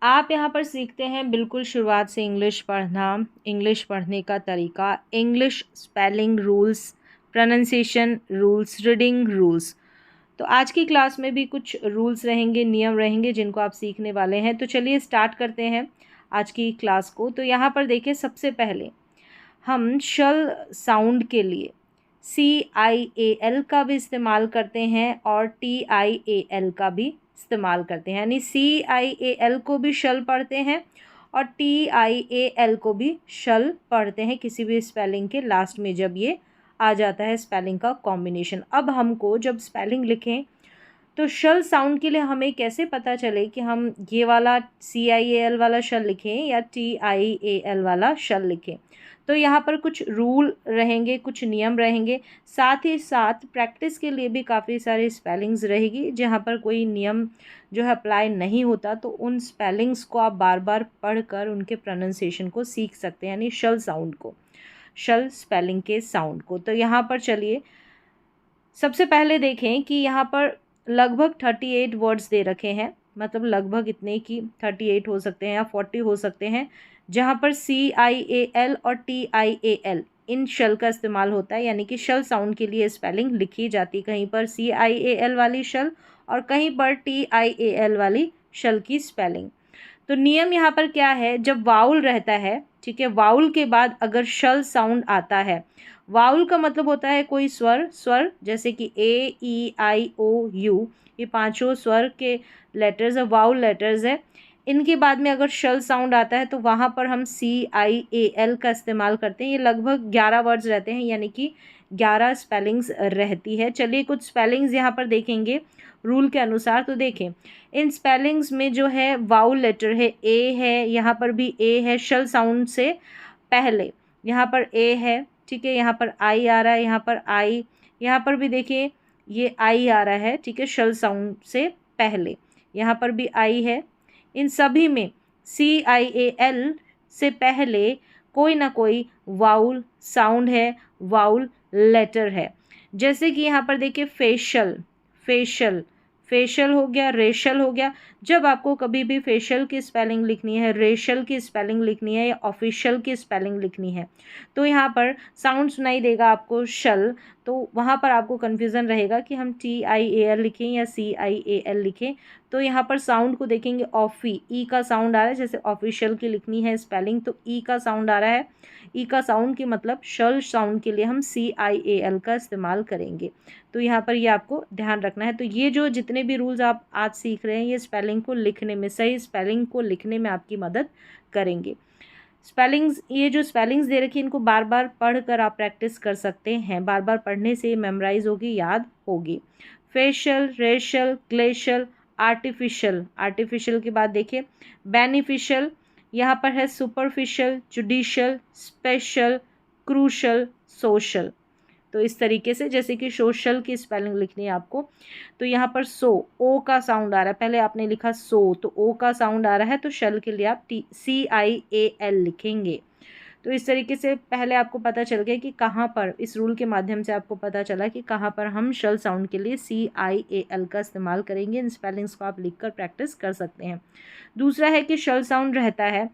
आप यहाँ पर सीखते हैं बिल्कुल शुरुआत से इंग्लिश पढ़ना, इंग्लिश पढ़ने का तरीका, English spelling rules, pronunciation rules, reading rules. तो आज की क्लास में भी कुछ रूल्स रहेंगे, नियम रहेंगे जिनको आप सीखने वाले हैं। तो चलिए स्टार्ट करते हैं आज की क्लास को। तो यहाँ पर देखिए, सबसे पहले हम शल साउंड के लिए CIAL का भी इस्तेमाल करते हैं और TIAL का भी इस्तेमाल करते हैं, यानी CIAL को भी शल पढ़ते हैं और TIAL को भी शल पढ़ते हैं किसी भी स्पेलिंग के लास्ट में जब ये आ जाता है स्पेलिंग का कॉम्बिनेशन। अब हमको जब स्पेलिंग लिखें तो शल साउंड के लिए हमें कैसे पता चले कि हम ये वाला CIAL वाला शल लिखें या TIAL वाला शल लिखें। तो यहाँ पर कुछ रूल रहेंगे, कुछ नियम रहेंगे, साथ ही साथ प्रैक्टिस के लिए भी काफ़ी सारी स्पेलिंग्स रहेगी। जहाँ पर कोई नियम जो है अप्लाई नहीं होता तो उन स्पेलिंग्स को आप बार बार पढ़कर उनके प्रोनाउंसिएशन को सीख सकते हैं, यानी शल साउंड को, शल स्पेलिंग के साउंड को। तो यहाँ पर चलिए सबसे पहले देखें कि यहाँ पर लगभग 38 वर्ड्स दे रखे हैं, मतलब लगभग इतने कि 38 हो सकते हैं या 40 हो सकते हैं, जहाँ पर CIAL और TIAL इन शल का इस्तेमाल होता है, यानी कि शल साउंड के लिए स्पेलिंग लिखी जाती, कहीं पर CIAL वाली शल और कहीं पर TIAL वाली शल की स्पेलिंग। तो नियम यहाँ पर क्या है, जब वाउल रहता है, ठीक है, वाउल के बाद अगर शल साउंड आता है, वाउल का मतलब होता है कोई स्वर जैसे कि AEIOU, ये पांचों स्वर के लेटर्स है, वाउल लेटर्स है। इनके बाद में अगर शल साउंड आता है तो वहाँ पर हम CIAL का इस्तेमाल करते हैं। ये लगभग 11 वर्ड्स रहते हैं, यानी कि 11 स्पेलिंग्स रहती है। चलिए कुछ स्पेलिंग्स यहाँ पर देखेंगे रूल के अनुसार। तो देखें, इन स्पेलिंग्स में जो है वाउल लेटर है, ए है, यहाँ पर भी ए है शल साउंड से पहले, यहाँ पर ए है, ठीक है, यहाँ पर आई आ रहा है, यहाँ पर आई, यहाँ पर भी देखिए ये आई आ रहा है, ठीक है, शल साउंड से पहले, यहाँ पर भी आई है। इन सभी में CIAL से पहले कोई ना कोई वाउल साउंड है, वाउल लेटर है। जैसे कि यहाँ पर देखिए फेशियल, फेशियल, फेशियल हो गया, रेशल हो गया। जब आपको कभी भी फेशियल की स्पेलिंग लिखनी है, रेशल की स्पेलिंग लिखनी है या ऑफिशियल की स्पेलिंग लिखनी है, तो यहाँ पर साउंड सुनाई देगा आपको शल, तो वहाँ पर आपको कन्फ्यूज़न रहेगा कि हम TIAL लिखें या CIAL लिखें। तो यहाँ पर साउंड को देखेंगे, ऑफी, ई का साउंड आ रहा है, जैसे ऑफिशियल की लिखनी है स्पेलिंग तो ई का साउंड आ रहा है, ई का साउंड की मतलब शल साउंड के लिए हम CIAL का इस्तेमाल करेंगे। तो यहाँ पर ये आपको ध्यान रखना है। तो ये जो जितने भी रूल्स आप आज सीख रहे हैं, ये स्पेलिंग को लिखने में, सही स्पेलिंग को लिखने में आपकी मदद करेंगे। स्पेलिंग्स, ये जो स्पेलिंग्स दे रखी है इनको बार बार पढ़ कर आप प्रैक्टिस कर सकते हैं, बार बार पढ़ने से मेमोराइज होगी, याद होगी। Facial, racial, glacial, artificial, artificial के बाद देखिए बेनिफिशियल, यहाँ पर है superficial, judicial, special, crucial, social. तो इस तरीके से, जैसे कि सोशल की स्पेलिंग लिखनी है आपको, तो यहाँ पर ओ का साउंड आ रहा है, पहले आपने लिखा सो, तो ओ का साउंड आ रहा है, तो शल के लिए आप CIAL लिखेंगे। तो इस तरीके से पहले आपको पता चल गया कि कहाँ पर, इस रूल के माध्यम से आपको पता चला कि कहाँ पर हम शल साउंड के लिए CIAL का इस्तेमाल करेंगे। इन स्पेलिंग्स को आप लिखकर प्रैक्टिस कर सकते हैं। दूसरा है कि शल साउंड रहता है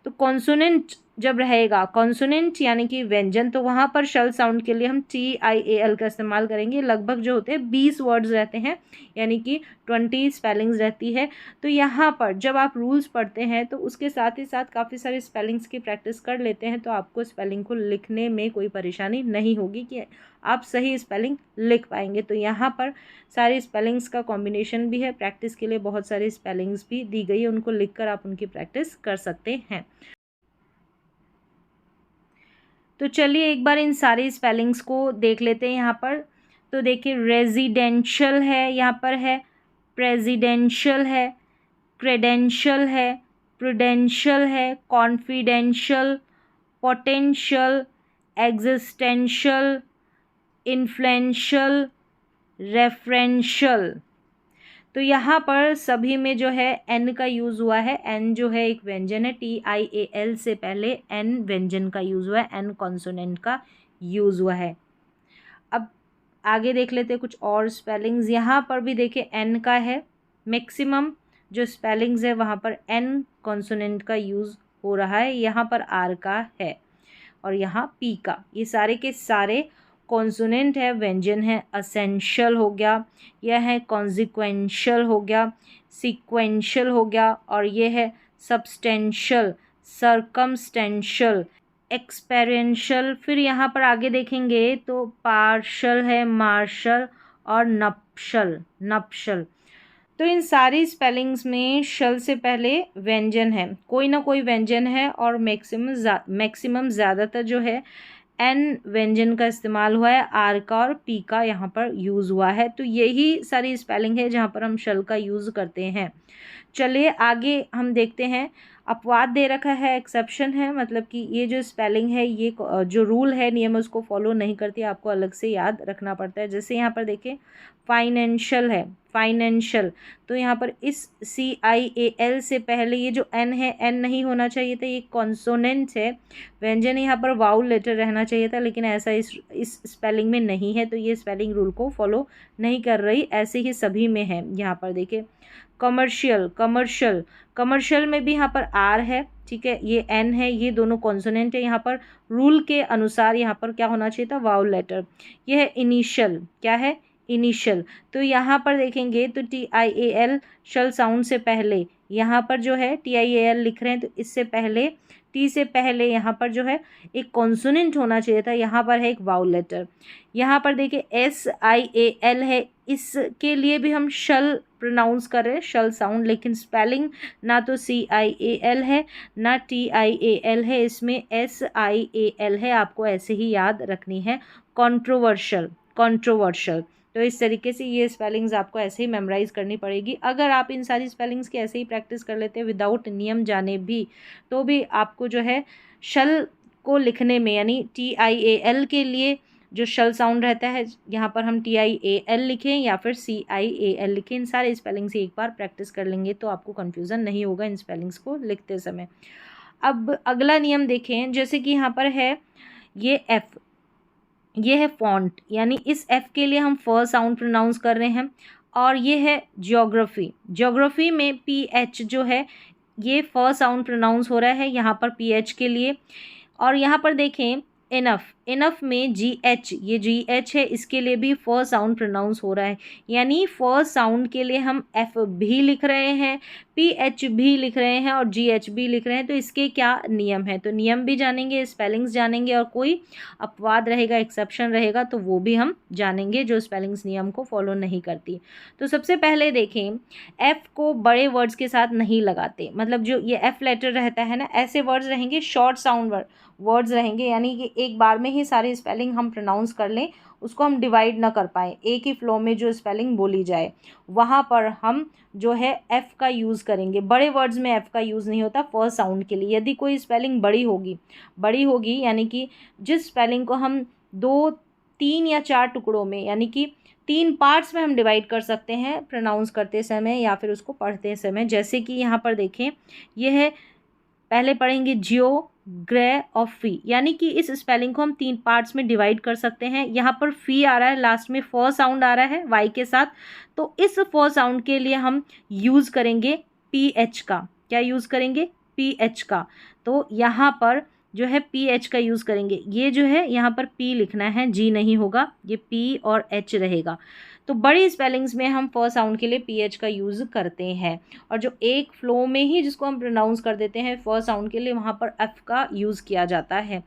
तो कॉन्सोनेंट जब रहेगा, कॉन्सोनेंट यानी कि व्यंजन, तो वहाँ पर शल साउंड के लिए हम TIAL का इस्तेमाल करेंगे। लगभग जो होते हैं 20 वर्ड्स रहते हैं, यानी कि 20 स्पेलिंग्स रहती है। तो यहाँ पर जब आप रूल्स पढ़ते हैं तो उसके साथ ही साथ काफ़ी सारे स्पेलिंग्स की प्रैक्टिस कर लेते हैं, तो आपको स्पेलिंग को लिखने में कोई परेशानी नहीं होगी कि आप सही स्पेलिंग लिख पाएंगे। तो यहाँ पर सारी स्पेलिंग्स का कॉम्बिनेशन भी है, प्रैक्टिस के लिए बहुत सारी स्पेलिंग्स भी दी गई है, उनको लिखकर आप उनकी प्रैक्टिस कर सकते हैं। तो चलिए एक बार इन सारी स्पेलिंग्स को देख लेते हैं यहाँ पर। तो देखिए रेजिडेंशियल है, यहाँ पर है प्रेसिडेंशियल है, क्रेडेंशियल है, प्रूडेंशियल है, confidential, potential, existential, influential, referential. तो यहाँ पर सभी में जो है एन का यूज़ हुआ है। एन जो है एक व्यंजन है, TIAL से पहले एन व्यंजन का यूज़ हुआ है, एन कॉन्सोनेंट का यूज़ हुआ है। अब आगे देख लेते हैं कुछ और स्पेलिंग्स। यहाँ पर भी देखिए एन का है मैक्सिमम, जो स्पेलिंग्स है वहाँ पर एन कॉन्सोनेंट का यूज़ हो रहा है, यहाँ पर आर का है और यहाँ पी का। ये सारे के सारे कॉन्सोनेंट है, व्यंजन है। असेंशियल हो गया, यह है कॉन्सिक्वेंशियल हो गया, सीक्वेंशियल हो गया, और ये है सब्सटेंशियल, सर्कमस्टेंशियल, एक्सपेरेंशियल। फिर यहाँ पर आगे देखेंगे तो पार्शल है, मार्शल और नप्शल, नप्शल। तो इन सारी स्पेलिंग्स में शल से पहले व्यंजन है, कोई ना कोई व्यंजन है, और मैक्सिमम ज़्यादातर जो है एन व्यंजन का इस्तेमाल हुआ है, आर का और पी का यहाँ पर यूज़ हुआ है। तो यही सारी स्पेलिंग है जहाँ पर हम शल का यूज़ करते हैं। चलिए आगे हम देखते हैं। अपवाद दे रखा है, एक्सेप्शन है, मतलब कि ये जो स्पेलिंग है, ये जो रूल है, नियम है, उसको फॉलो नहीं करती, आपको अलग से याद रखना पड़ता है। जैसे यहाँ पर देखें फाइनेंशियल है, फाइनेंशियल, तो यहाँ पर इस CIAL से पहले ये जो एन है, एन नहीं होना चाहिए था, ये कॉन्सोनेंट है, व्यंजन यहाँ पर वाउल लेटर रहना चाहिए था, लेकिन ऐसा इस स्पेलिंग में नहीं है, तो ये स्पेलिंग रूल को फॉलो नहीं कर रही। ऐसे ही सभी में है। यहाँ पर देखिए कमर्शियल, कमर्शियल, कमर्शियल में भी यहाँ पर आर है, ठीक है, ये एन है, ये दोनों कॉन्सोनेंट है। यहाँ पर रूल के अनुसार यहाँ पर क्या होना चाहिए था, वाउल लेटर। ये है इनिशियल, क्या है, इनिशियल, तो यहाँ पर देखेंगे तो TIAL शल साउंड से पहले यहाँ पर जो है TIAL लिख रहे हैं, तो इससे पहले टी से पहले यहाँ पर जो है एक कॉन्सोनेंट होना चाहिए था, यहाँ पर है एक वाउल लेटर। यहाँ पर देखिए SIAL है, इसके लिए भी हम शल प्रोनाउंस कर रहे हैं, शल साउंड, लेकिन स्पेलिंग ना तो CIAL है ना TIAL है, इसमें SIAL है, आपको ऐसे ही याद रखनी है। कंट्रोवर्शियल, कंट्रोवर्शियल, तो इस तरीके से ये स्पेलिंग्स आपको ऐसे ही मेमोराइज़ करनी पड़ेगी। अगर आप इन सारी स्पेलिंग्स की ऐसे ही प्रैक्टिस कर लेते हैं विदाउट नियम जाने भी, तो भी आपको जो है शल को लिखने में, यानी TIAL के लिए जो शल साउंड रहता है, यहाँ पर हम TIAL लिखें या फिर CIAL लिखें, इन सारे स्पेलिंग्स एक बार प्रैक्टिस कर लेंगे तो आपको कन्फ्यूज़न नहीं होगा इन स्पेलिंग्स को लिखते समय। अब अगला नियम देखें, जैसे कि यहाँ पर है ये F, ये है फॉन्ट, यानी इस F के लिए हम फर्स्ट साउंड प्रोनाउंस कर रहे हैं। और ये है ज्योग्राफी, ज्योग्राफी में PH जो है ये फर्स्ट साउंड प्रोनाउंस हो रहा है यहाँ पर PH के लिए। और यहाँ पर देखें इनफ, इनफ में GH, ये GH है, इसके लिए भी फर्स्ट साउंड प्रोनाउंस हो रहा है, यानी फर्स्ट साउंड के लिए हम F भी लिख रहे हैं, PH भी लिख रहे हैं और GH भी लिख रहे हैं। तो इसके क्या नियम है, तो नियम भी जानेंगे, स्पेलिंग्स जानेंगे, और कोई अपवाद रहेगा, एक्सेप्शन रहेगा, तो वो भी हम जानेंगे जो स्पेलिंग्स नियम को फॉलो नहीं करती। तो सबसे पहले देखें, F को बड़े वर्ड्स के साथ नहीं लगाते, मतलब जो ये F लेटर रहता है ना, ऐसे वर्ड्स रहेंगे, शॉर्ट साउंड वर्ड्स रहेंगे, यानी कि एक बार में ही सारी स्पेलिंग हम प्रोनाउंस कर लें, उसको हम डिवाइड ना कर पाएँ, एक ही फ्लो में जो स्पेलिंग बोली जाए, वहाँ पर हम जो है F का यूज़ करेंगे। बड़े वर्ड्स में F का यूज़ नहीं होता फर्स्ट साउंड के लिए। यदि कोई स्पेलिंग बड़ी होगी यानी कि जिस स्पेलिंग को हम 2, 3 या 4 टुकड़ों में, यानी कि 3 पार्ट्स में हम डिवाइड कर सकते हैं प्रोनाउंस करते समय या फिर उसको पढ़ते समय। जैसे कि यहाँ पर देखें, यह है, पहले पढ़ेंगे जियोग्राफी, यानी कि इस स्पेलिंग को हम 3 पार्ट्स में डिवाइड कर सकते हैं। यहाँ पर फी आ रहा है, लास्ट में फ साउंड आ रहा है वाई के साथ, तो इस फ साउंड के लिए हम यूज़ करेंगे PH का। क्या यूज़ करेंगे, PH का। तो यहाँ पर जो है PH का यूज़ करेंगे। ये जो है यहाँ पर P लिखना है, G नहीं होगा, ये P और H रहेगा। तो बड़ी स्पेलिंग्स में हम फर्स्ट साउंड के लिए PH का यूज़ करते हैं, और जो एक फ्लो में ही जिसको हम प्रोनाउंस कर देते हैं फर्स्ट साउंड के लिए, वहाँ पर F का यूज़ किया जाता है।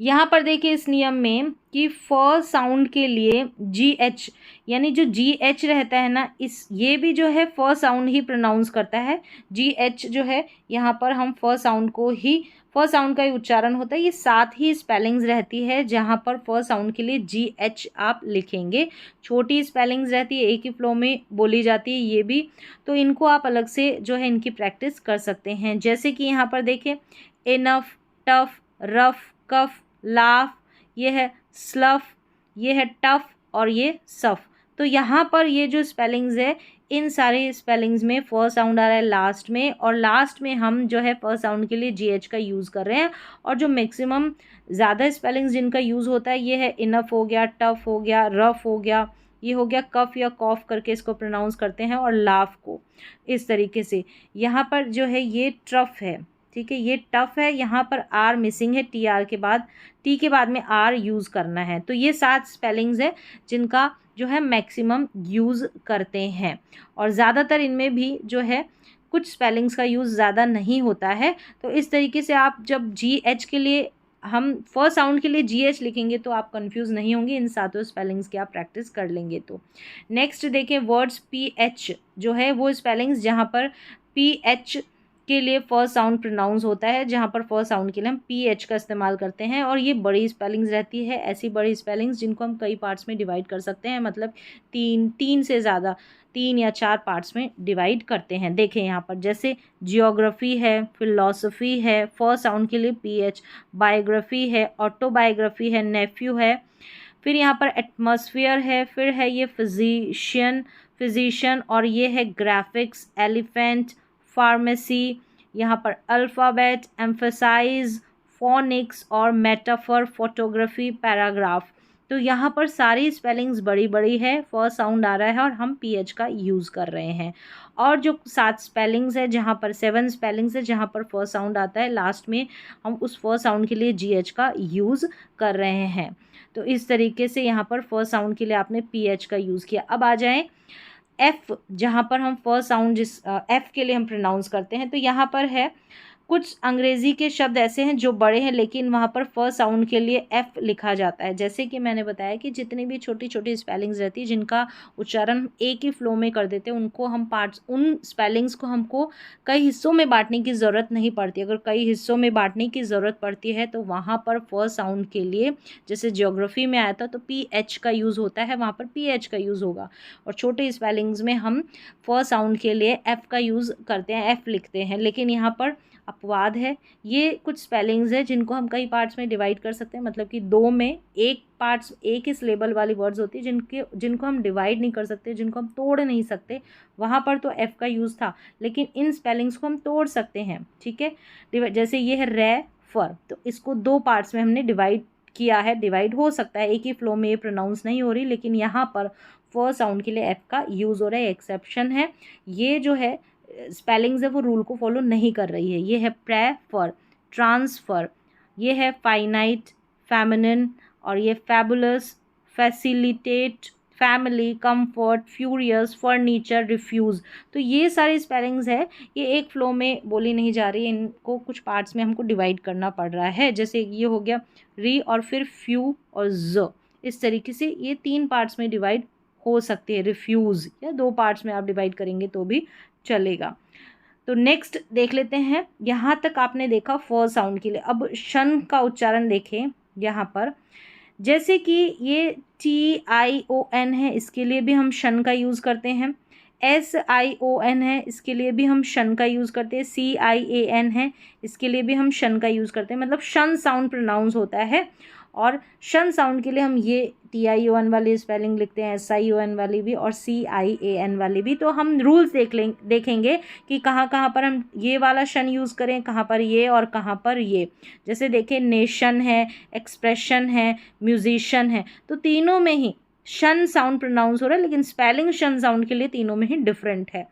यहाँ पर देखिए इस नियम में कि फर्स्ट साउंड के लिए GH, यानी जो GH रहता है ना, ये भी जो है फर्स्ट साउंड ही प्रोनाउंस करता है। GH जो है यहाँ पर हम फर्स्ट साउंड का ही उच्चारण होता है। ये 7 ही स्पेलिंग्स रहती है जहाँ पर फर्स्ट साउंड के लिए GH आप लिखेंगे। छोटी स्पेलिंग्स रहती है, एक ही फ्लो में बोली जाती है ये भी, तो इनको आप अलग से जो है इनकी प्रैक्टिस कर सकते हैं। जैसे कि यहाँ पर देखें, इनफ, टफ, रफ, कफ, लाफ, ये है स्लफ, ये है टफ और ये सफ। तो यहाँ पर ये जो स्पेलिंग्स है, इन सारे स्पेलिंग्स में फर्स्ट साउंड आ रहा है लास्ट में, और लास्ट में हम जो है फर्स्ट साउंड के लिए GH का यूज़ कर रहे हैं। और जो मैक्सिमम ज़्यादा स्पेलिंग्स जिनका यूज़ होता है ये है इनफ हो गया, टफ हो गया, रफ हो गया, ये हो गया कफ या कॉफ करके इसको प्रोनाउंस करते हैं, और लाफ को इस तरीके से। यहाँ पर जो है ये ट्रफ है, ठीक है, ये टफ है, यहाँ पर आर मिसिंग है, टी आर के बाद, टी के बाद में आर यूज़ करना है। तो ये 7 स्पेलिंग्स है जिनका जो है मैक्सिमम यूज़ करते हैं, और ज़्यादातर इनमें भी जो है कुछ स्पेलिंग्स का यूज़ ज़्यादा नहीं होता है। तो इस तरीके से आप जब जी एच के लिए, हम फर्स्ट साउंड के लिए जी एच लिखेंगे तो आप कंफ्यूज नहीं होंगे, इन 7 स्पेलिंग्स की आप प्रैक्टिस कर लेंगे। तो नेक्स्ट देखें वर्ड्स पी एच जो है वो स्पेलिंग्स जहाँ पर पी एच के लिए फर्स्ट साउंड प्रोनाउंस होता है, जहाँ पर फर्स्ट साउंड के लिए हम पी एच का इस्तेमाल करते हैं, और ये बड़ी स्पेलिंग्स रहती है, ऐसी बड़ी स्पेलिंग्स जिनको हम कई पार्ट्स में डिवाइड कर सकते हैं, मतलब तीन से ज़्यादा, 3 या 4 पार्ट्स में डिवाइड करते हैं। देखें यहाँ पर जैसे जियोग्राफी है, फिलॉसफी है, फर्स्ट साउंड के लिए पी एच, बायोग्राफी है, ऑटोबायोग्राफी है, नेफ्यू है, फिर यहाँ पर एटमॉस्फेयर है, फिर है ये फिजिशियन, और ये है ग्राफिक्स, एलिफेंट, फार्मेसी, यहाँ पर अल्फ़ाबेट, एम्फसाइज, फोनिक्स और मेटाफर, फोटोग्राफी, पैराग्राफ। तो यहाँ पर सारी स्पेलिंग्स बड़ी बड़ी है, फर्स्ट साउंड आ रहा है और हम पी एच का यूज़ कर रहे हैं। और जो 7 स्पेलिंग्स है, जहाँ पर 7 स्पेलिंग्स है जहाँ पर फर्स्ट साउंड आता है, लास्ट में हम उस फर्स्ट साउंड के लिए जी एच का यूज़ कर रहे हैं। तो इस तरीके से यहाँ पर फर्स्ट साउंड के लिए आपने पी एच का यूज़ किया। अब आ जाएं एफ़, जहाँ पर हम फर्स्ट साउंड जिस एफ़ के लिए हम प्रोनाउंस करते हैं। तो यहाँ पर है कुछ अंग्रेज़ी के शब्द ऐसे हैं जो बड़े हैं लेकिन वहाँ पर फर्स्ट साउंड के लिए एफ़ लिखा जाता है। जैसे कि मैंने बताया कि जितनी भी छोटी छोटी स्पेलिंग्स रहती है जिनका उच्चारण एक ही फ्लो में कर देते हैं, उनको हम पार्ट्स, उन स्पेलिंग्स को हमको कई हिस्सों में बांटने की ज़रूरत नहीं पड़ती। अगर कई हिस्सों में बांटने की ज़रूरत पड़ती है तो वहाँ पर फर्स्ट साउंड के लिए, जैसे ज्योग्राफी में आया था तो पी एच का यूज़ होता है, वहाँ पर पी एच का यूज़ होगा। और छोटे स्पेलिंग्स में हम फर्स्ट साउंड के लिए एफ़ का यूज़ करते हैं, एफ़ लिखते हैं। लेकिन यहाँ पर अपवाद है, ये कुछ स्पेलिंग्स है जिनको हम कई पार्ट्स में डिवाइड कर सकते हैं, मतलब कि 2 में एक पार्ट्स, एक ही सिलेबल वाली वर्ड्स होती है जिनको हम डिवाइड नहीं कर सकते, जिनको हम तोड़ नहीं सकते, वहाँ पर तो एफ़ का यूज़ था। लेकिन इन स्पेलिंग्स को हम तोड़ सकते हैं, ठीक है। जैसे ये है रे फर, तो इसको 2 पार्ट्स में हमने डिवाइड किया है, डिवाइड हो सकता है, एक ही फ्लो में ये प्रोनाउंस नहीं हो रही, लेकिन यहाँ पर फर्स्ट साउंड के लिए एफ़ का यूज़ हो रहा है, एक्सेप्शन है। ये जो है स्पेलिंग्स है वो रूल को फॉलो नहीं कर रही है। ये है प्रेफर, ट्रांसफ़र, ये है फाइनाइट, फेमिनिन, और ये fabulous, facilitate, family, comfort, furious, furniture, refuse. तो ये सारी स्पेलिंग्स है, ये एक फ्लो में बोली नहीं जा रही है, इनको कुछ पार्ट्स में हमको डिवाइड करना पड़ रहा है। जैसे ये हो गया री और फिर फ्यू और ज, इस तरीके से ये 3 पार्ट्स में डिवाइड हो सकती है। रिफ्यूज़ या 2 पार्ट्स में आप डिवाइड करेंगे तो भी चलेगा। तो नेक्स्ट देख लेते हैं, यहाँ तक आपने देखा फर्स्ट साउंड के लिए। अब शन का उच्चारण देखें यहाँ पर, जैसे कि ये TION है, इसके लिए भी हम शन का यूज़ करते हैं। SION है, इसके लिए भी हम शन का यूज़ करते हैं। CIAN है, इसके लिए भी हम शन का यूज़ करते हैं, मतलब शन साउंड प्रोनाउंस होता है। और शन साउंड के लिए हम ये TION वाली स्पेलिंग लिखते हैं, SION वाली भी और CIAN वाली भी। तो हम रूल्स देखेंगे कि कहाँ कहाँ पर हम ये वाला शन यूज़ करें, कहाँ पर ये और कहाँ पर ये। जैसे देखें नेशन है, एक्सप्रेशन है, म्यूजिशियन है, तो तीनों में ही शन साउंड प्रोनाउंस हो रहा है, लेकिन स्पेलिंग शन साउंड के लिए तीनों में ही डिफरेंट है।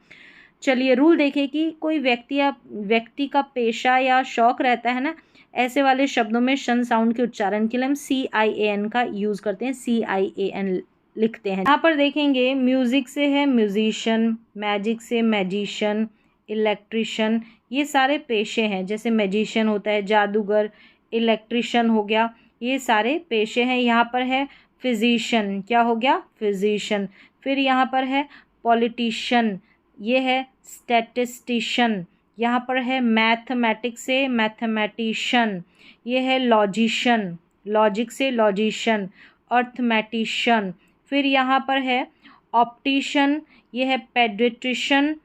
चलिए रूल देखें कि कोई व्यक्ति का पेशा या शौक रहता है ना, ऐसे वाले शब्दों में शन साउंड के उच्चारण के लिए हम CIAN का यूज़ करते हैं, CIAN लिखते हैं। यहाँ पर देखेंगे म्यूज़िक से है म्यूजिशियन, मैजिक से मैजिशियन, इलेक्ट्रिशियन, ये सारे पेशे हैं। जैसे मैजिशियन होता है जादूगर, इलेक्ट्रिशियन हो गया, ये सारे पेशे हैं। यहाँ पर है फिजिशियन, क्या हो गया, फिजिशियन। फिर यहाँ पर है पॉलिटिशियन, ये है स्टैटिस्टिशियन। यहाँ पर है मैथमेटिक्स से मैथमेटिशियन, ये है लॉजिशियन, लॉजिक से लॉजिशियन, अर्थमेटिशियन। फिर यहाँ पर है ऑप्टिशियन, ये है पेडिट्रिशियन,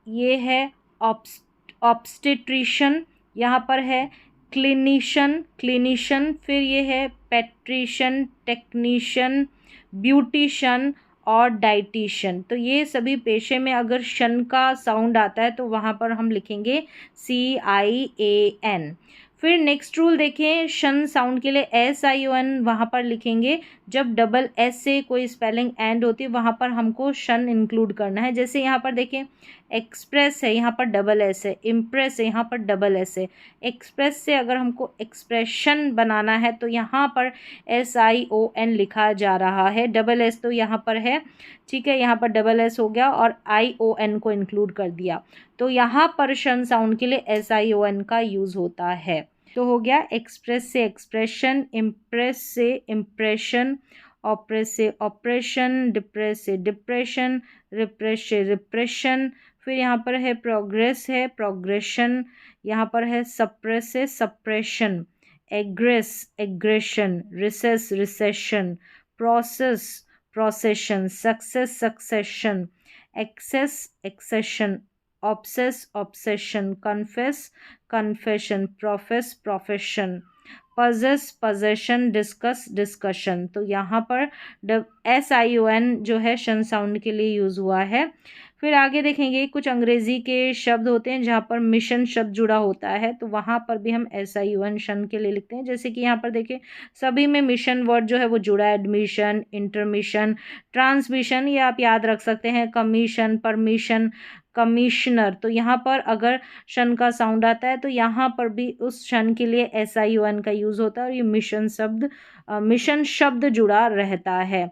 ये है ऑब्स्टेट्रिशियन। यहाँ पर है क्लिनिशियन, फिर ये है पेट्रिशियन, टेक्नीशियन, ब्यूटिशियन और डाइटिशियन। तो ये सभी पेशे में अगर शन का साउंड आता है तो वहाँ पर हम लिखेंगे CIAN। फिर नेक्स्ट रूल देखें, शन साउंड के लिए SION वहाँ पर लिखेंगे जब डबल एस से कोई स्पेलिंग एंड होती है वहाँ पर हमको शन इंक्लूड करना है। जैसे यहाँ पर देखें एक्सप्रेस है, यहाँ पर डबल एस है, इम्प्रेस है, यहाँ पर डबल एस है। एक्सप्रेस से अगर हमको एक्सप्रेशन बनाना है तो यहाँ पर SION लिखा जा रहा है, डबल एस तो यहाँ पर है, ठीक है, यहाँ पर डबल एस हो गया और ION को इंक्लूड कर दिया, तो यहाँ पर शन साउंड के लिए SION का यूज़ होता है। तो हो गया एक्सप्रेस से एक्सप्रेशन, इम्प्रेस से इम्प्रेशन, ऑप्रेस से ऑपरेशन, डिप्रेस से डिप्रेशन, रिप्रेस से रिप्रेशन। फिर यहाँ पर है प्रोग्रेस है प्रोग्रेशन, यहाँ पर है सप्रेस से suppression, aggress aggression, recess recession, process procession, success succession, access accession, obsess obsession, confess confession, profess profession, possess possession, discuss discussion. तो यहाँ पर SION जो है शन साउंड के लिए यूज़ हुआ है। फिर आगे देखेंगे कुछ अंग्रेज़ी के शब्द होते हैं जहाँ पर मिशन शब्द जुड़ा होता है, तो वहाँ पर भी हम SION शन के लिए लिखते हैं। जैसे कि यहाँ पर देखिए सभी में मिशन वर्ड जो है वो जुड़ा है, एडमिशन, इंटरमिशन, ट्रांसमिशन, ये आप याद रख सकते हैं, कमीशन, परमिशन, कमिश्नर। तो यहाँ पर अगर शन का साउंड आता है तो यहाँ पर भी उस शन के लिए SION का यूज़ होता है और ये मिशन शब्द जुड़ा रहता है।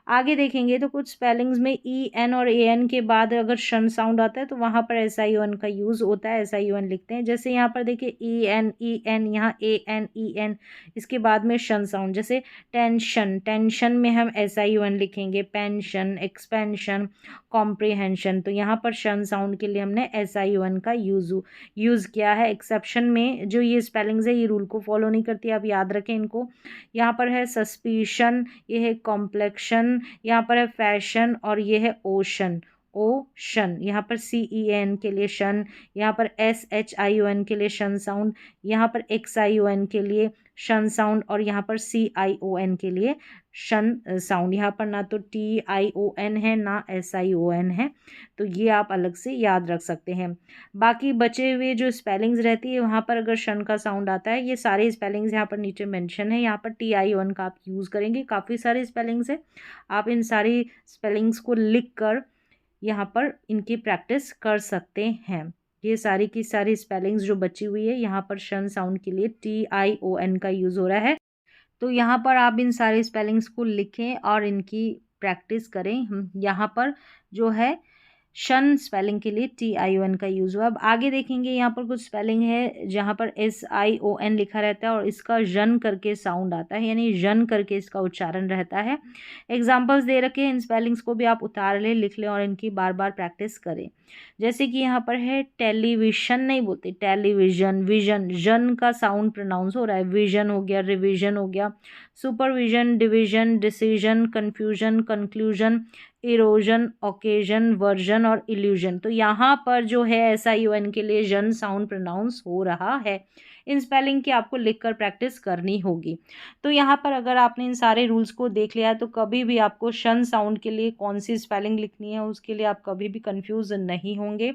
आगे देखेंगे तो कुछ स्पेलिंग्स में EN और AN के बाद अगर शन साउंड आता है तो वहाँ पर SION का यूज़ होता है, SION लिखते हैं। जैसे यहाँ पर देखिए EN, यहाँ AN EN, इसके बाद में शन साउंड, जैसे टेंशन, टेंशन में हम SION लिखेंगे, पेंशन, एक्सपेंशन, कॉम्प्रिहेंशन। तो यहाँ पर शन साउंड के लिए हमने SION का यूज़ किया है। एक्सेप्शन में जो ये स्पेलिंग्स है ये रूल को फॉलो नहीं करती, आप याद रखें इनको। यहाँ पर है सस्पिशन, ये है कॉम्प्लेक्शन, यहाँ पर है फैशन और ये है ओशन, ओशन। यहाँ पर CEN के लिए शन, यहाँ पर SHION के लिए शन साउंड, यहाँ पर XION के लिए शन साउंड और यहाँ पर CION के लिए शन साउंड। यहाँ पर ना तो TION है ना SION है, तो ये आप अलग से याद रख सकते हैं। बाकी बचे हुए जो स्पेलिंग्स रहती है वहाँ पर अगर शन का साउंड आता है, ये सारे स्पेलिंग्स यहाँ पर नीचे मेंशन है, यहाँ पर TION का आप यूज़ करेंगे। काफ़ी सारे स्पेलिंग्स है, आप इन सारी स्पेलिंग्स को लिख कर यहाँ पर इनकी प्रैक्टिस कर सकते हैं। ये सारी की सारी स्पेलिंग्स जो बची हुई है यहाँ पर शन साउंड के लिए TION का यूज़ हो रहा है। तो यहाँ पर आप इन सारे स्पेलिंग्स को लिखें और इनकी प्रैक्टिस करें। यहाँ पर जो है शन स्पेलिंग के लिए TION का यूज़ हुआ। अब आगे देखेंगे यहाँ पर कुछ स्पेलिंग है जहाँ पर SION लिखा रहता है और इसका जन करके साउंड आता है, यानी जन करके इसका उच्चारण रहता है। एग्जाम्पल्स दे रखे हैं, इन स्पेलिंग्स को भी आप उतार लें, लिख लें और इनकी बार बार प्रैक्टिस करें। जैसे कि यहाँ पर है टेलीविजन नहीं बोलते, टेलीविजन, विजन, जन का साउंड प्रोनाउंस हो रहा है, विजन हो गया, रिविजन हो गया, supervision, division, decision, confusion, conclusion, erosion, occasion, version और इल्यूजन। तो यहाँ पर जो है SION के लिए जन साउंड प्रोनाउंस हो रहा है। इन स्पेलिंग की आपको लिखकर प्रैक्टिस करनी होगी। तो यहाँ पर अगर आपने इन सारे रूल्स को देख लिया तो कभी भी आपको शन साउंड के लिए कौन सी स्पेलिंग लिखनी है उसके लिए आप कभी भी कंफ्यूज नहीं होंगे।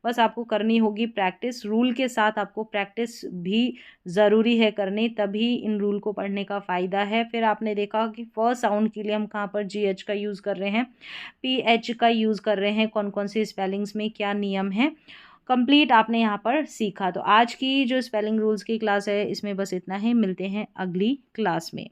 बस आपको करनी होगी प्रैक्टिस, रूल के साथ आपको प्रैक्टिस भी ज़रूरी है करनी, तभी इन रूल को पढ़ने का फ़ायदा है। फिर आपने देखा कि फर्स्ट साउंड के लिए हम कहाँ पर GH का यूज़ कर रहे हैं, PH का यूज़ कर रहे हैं, कौन कौन सी स्पेलिंग्स में क्या नियम है, कंप्लीट आपने यहाँ पर सीखा। तो आज की जो स्पेलिंग रूल्स की क्लास है इसमें बस इतना ही, मिलते हैं अगली क्लास में।